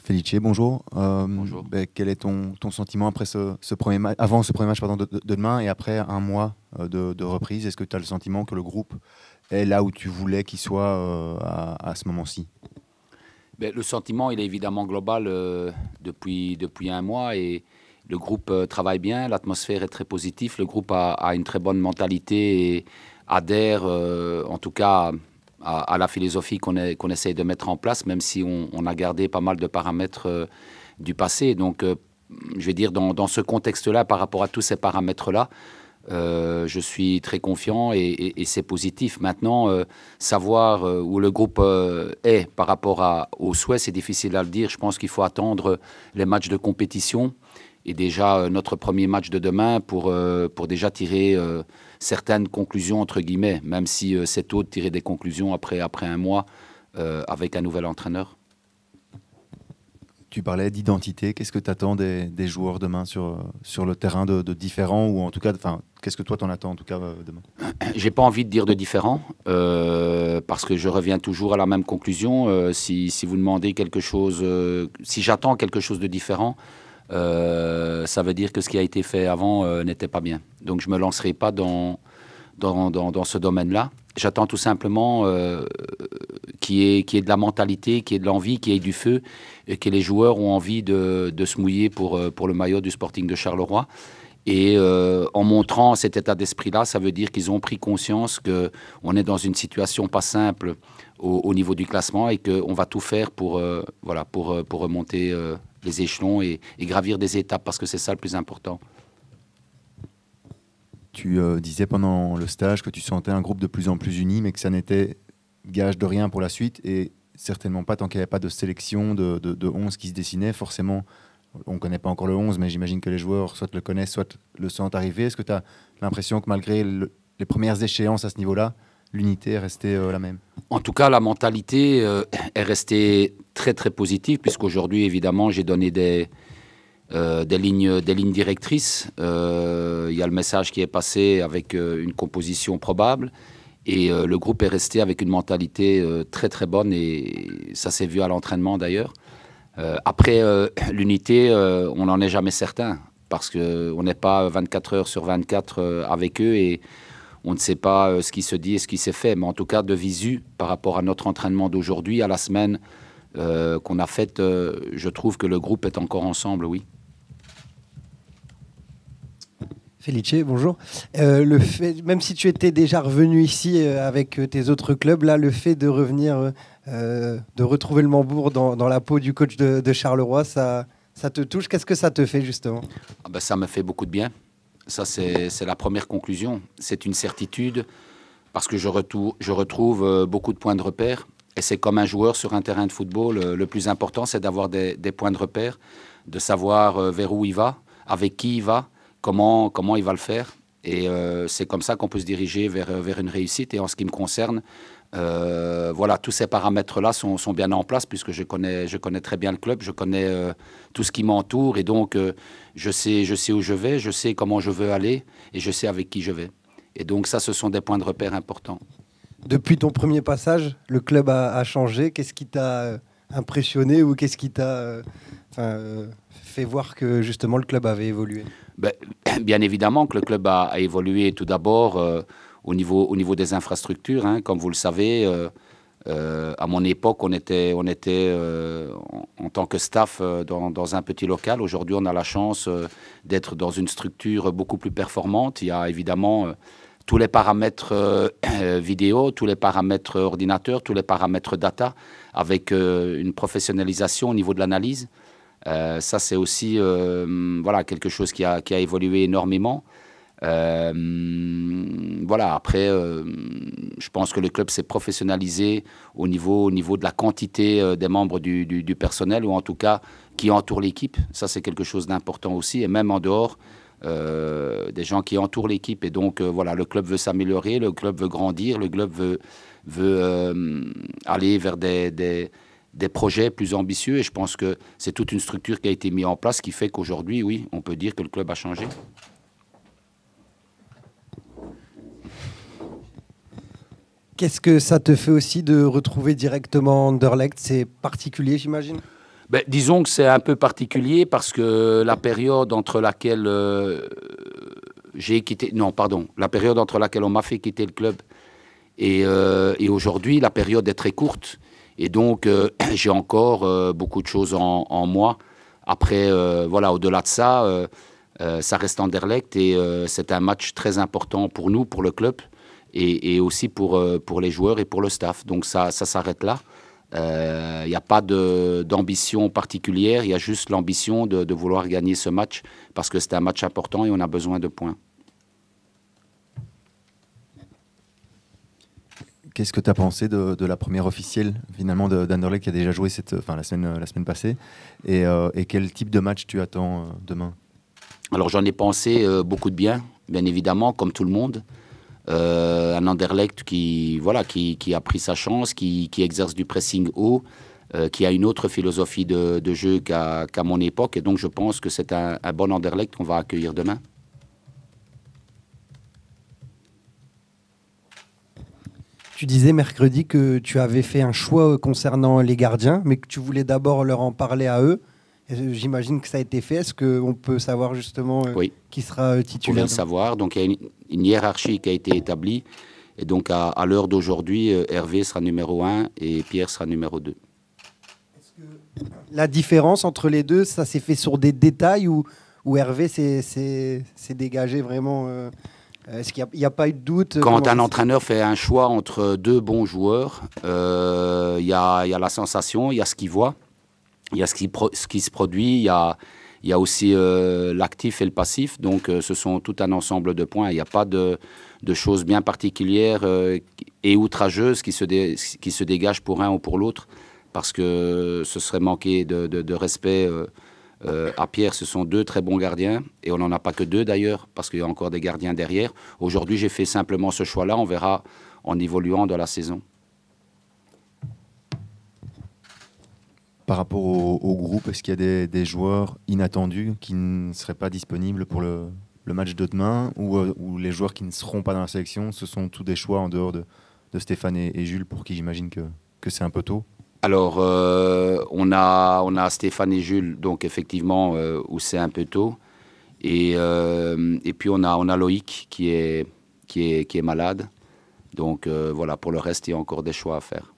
Felice, bonjour. Bonjour. Quel est ton sentiment après ce premier avant ce premier match pardon, de demain et après un mois de reprise? Est-ce que tu as le sentiment que le groupe est là où tu voulais qu'il soit à ce moment-ci? Le sentiment, il est évidemment global depuis un mois et le groupe travaille bien, l'atmosphère est très positive, le groupe a une très bonne mentalité et adhère en tout cas à la philosophie qu'on essaye de mettre en place, même si on a gardé pas mal de paramètres du passé. Donc, je vais dire, dans ce contexte-là, par rapport à tous ces paramètres-là, je suis très confiant et c'est positif. Maintenant, savoir où le groupe est par rapport aux souhaits, c'est difficile à le dire. Je pense qu'il faut attendre les matchs de compétition et déjà notre premier match de demain pour déjà tirer certaines conclusions, entre guillemets, même si c'est tôt de tirer des conclusions après un mois avec un nouvel entraîneur. Tu parlais d'identité. Qu'est-ce que tu attends des joueurs demain sur le terrain de différents ou en tout cas, qu'est-ce que toi t'en attends en tout cas demain? J'ai pas envie de dire de différent parce que je reviens toujours à la même conclusion. Si vous demandez quelque chose, si j'attends quelque chose de différent, ça veut dire que ce qui a été fait avant n'était pas bien. Donc je me lancerai pas dans ce domaine-là. J'attends tout simplement qu'il y ait de la mentalité, qu'il y ait de l'envie, qu'il y ait du feu, et que les joueurs ont envie de se mouiller pour le maillot du Sporting de Charleroi. Et en montrant cet état d'esprit-là, ça veut dire qu'ils ont pris conscience qu'on est dans une situation pas simple au niveau du classement et qu'on va tout faire pour remonter les échelons et gravir des étapes, parce que c'est ça le plus important. Tu disais pendant le stage que tu sentais un groupe de plus en plus uni, mais que ça n'était gage de rien pour la suite et certainement pas tant qu'il n'y avait pas de sélection de 11 qui se dessinait. Forcément, on ne connaît pas encore le 11, mais j'imagine que les joueurs soit le connaissent, soit le sentent arriver. Est-ce que tu as l'impression que malgré les premières échéances à ce niveau-là, l'unité est restée la même? En tout cas, la mentalité est restée très très positive, puisqu'aujourd'hui, évidemment, j'ai donné des lignes directrices. Il y a le message qui est passé avec une composition probable. Et le groupe est resté avec une mentalité très très bonne et ça s'est vu à l'entraînement d'ailleurs. Après, l'unité, on n'en est jamais certain parce qu'on n'est pas 24 heures sur 24 avec eux et on ne sait pas ce qui se dit et ce qui s'est fait. Mais en tout cas, de visu, par rapport à notre entraînement d'aujourd'hui, à la semaine qu'on a faite, je trouve que le groupe est encore ensemble, oui. Felice, bonjour. Même si tu étais déjà revenu ici avec tes autres clubs, là, le fait de revenir, de retrouver le Mambourg dans la peau du coach de Charleroi, ça te touche? Qu'est-ce que ça te fait justement? Ça me fait beaucoup de bien. Ça, c'est la première conclusion. C'est une certitude parce que je retrouve beaucoup de points de repère. Et c'est comme un joueur sur un terrain de football. Le plus important, c'est d'avoir des points de repère, de savoir vers où il va, avec qui il va, comment il va le faire. Et c'est comme ça qu'on peut se diriger vers une réussite. Et en ce qui me concerne, voilà, tous ces paramètres-là sont bien en place puisque je connais très bien le club, je connais tout ce qui m'entoure. Et donc, je sais où je vais, je sais comment je veux aller et je sais avec qui je vais. Et donc ça, ce sont des points de repère importants. Depuis ton premier passage, le club a changé. Qu'est-ce qui t'a impressionné ou qu'est-ce qui t'a fait voir que justement le club avait évolué? Bien évidemment que le club a évolué tout d'abord au niveau des infrastructures. Hein. Comme vous le savez, à mon époque, on était en tant que staff dans un petit local. Aujourd'hui, on a la chance d'être dans une structure beaucoup plus performante. Il y a évidemment tous les paramètres vidéo, tous les paramètres ordinateur, tous les paramètres data, avec une professionnalisation au niveau de l'analyse. Ça, c'est aussi voilà, quelque chose qui a évolué énormément. Voilà, après, je pense que le club s'est professionnalisé au niveau de la quantité des membres du personnel, ou en tout cas qui entourent l'équipe. Ça, c'est quelque chose d'important aussi, et même en dehors, des gens qui entourent l'équipe. Et donc, voilà, le club veut s'améliorer, le club veut grandir, le club veut aller vers des projets plus ambitieux. Et je pense que c'est toute une structure qui a été mise en place qui fait qu'aujourd'hui, oui, on peut dire que le club a changé. Qu'est-ce que ça te fait aussi de retrouver directement Anderlecht? C'est particulier, j'imagine? Ben, disons que c'est un peu particulier parce que la période entre laquelle j'ai quitté... Non, pardon. La période entre laquelle on m'a fait quitter le club et aujourd'hui, la période est très courte. Et donc, j'ai encore beaucoup de choses en moi. Après, voilà, au-delà de ça, ça reste Anderlecht et c'est un match très important pour nous, pour le club et aussi pour les joueurs et pour le staff. Donc, ça s'arrête là. Il n'y a pas d'ambition particulière, il y a juste l'ambition de vouloir gagner ce match parce que c'est un match important et on a besoin de points. Qu'est-ce que tu as pensé de la première officielle finalement d'Anderlecht qui a déjà joué la semaine passée et quel type de match tu attends demain? Alors j'en ai pensé beaucoup de bien évidemment, comme tout le monde. Un Anderlecht qui a pris sa chance, qui exerce du pressing haut, qui a une autre philosophie de jeu qu'à mon époque. Et donc je pense que c'est un bon Anderlecht qu'on va accueillir demain. Tu disais mercredi que tu avais fait un choix concernant les gardiens, mais que tu voulais d'abord leur en parler à eux. J'imagine que ça a été fait. Est-ce qu'on peut savoir justement oui. Qui sera titulaire? On pouvait le savoir. Donc il y a une hiérarchie qui a été établie. Et donc à l'heure d'aujourd'hui, Hervé sera numéro 1 et Pierre sera numéro 2. Est-ce que la différence entre les deux, ça s'est fait sur des détails ou Hervé s'est dégagé vraiment Est-ce qu'il n'y a pas eu de doute? Quand un entraîneur fait un choix entre deux bons joueurs, il y a la sensation, il y a ce qu'il voit, il y a ce qui se produit, il y a aussi l'actif et le passif. Donc ce sont tout un ensemble de points. Il n'y a pas de choses bien particulières et outrageuses qui se dégagent pour un ou pour l'autre, parce que ce serait manquer de respect à Pierre. Ce sont deux très bons gardiens, et on n'en a pas que deux d'ailleurs, parce qu'il y a encore des gardiens derrière. Aujourd'hui, j'ai fait simplement ce choix-là, on verra en évoluant dans la saison. Par rapport au groupe, est-ce qu'il y a des joueurs inattendus qui ne seraient pas disponibles pour le match de demain, ou les joueurs qui ne seront pas dans la sélection, ce sont tous des choix en dehors de Stéphane et Jules, pour qui j'imagine que c'est un peu tôt? Alors, on a Stéphane et Jules, donc effectivement, où c'est un peu tôt. Et puis, on a Loïc qui est malade. Donc, voilà, pour le reste, il y a encore des choix à faire.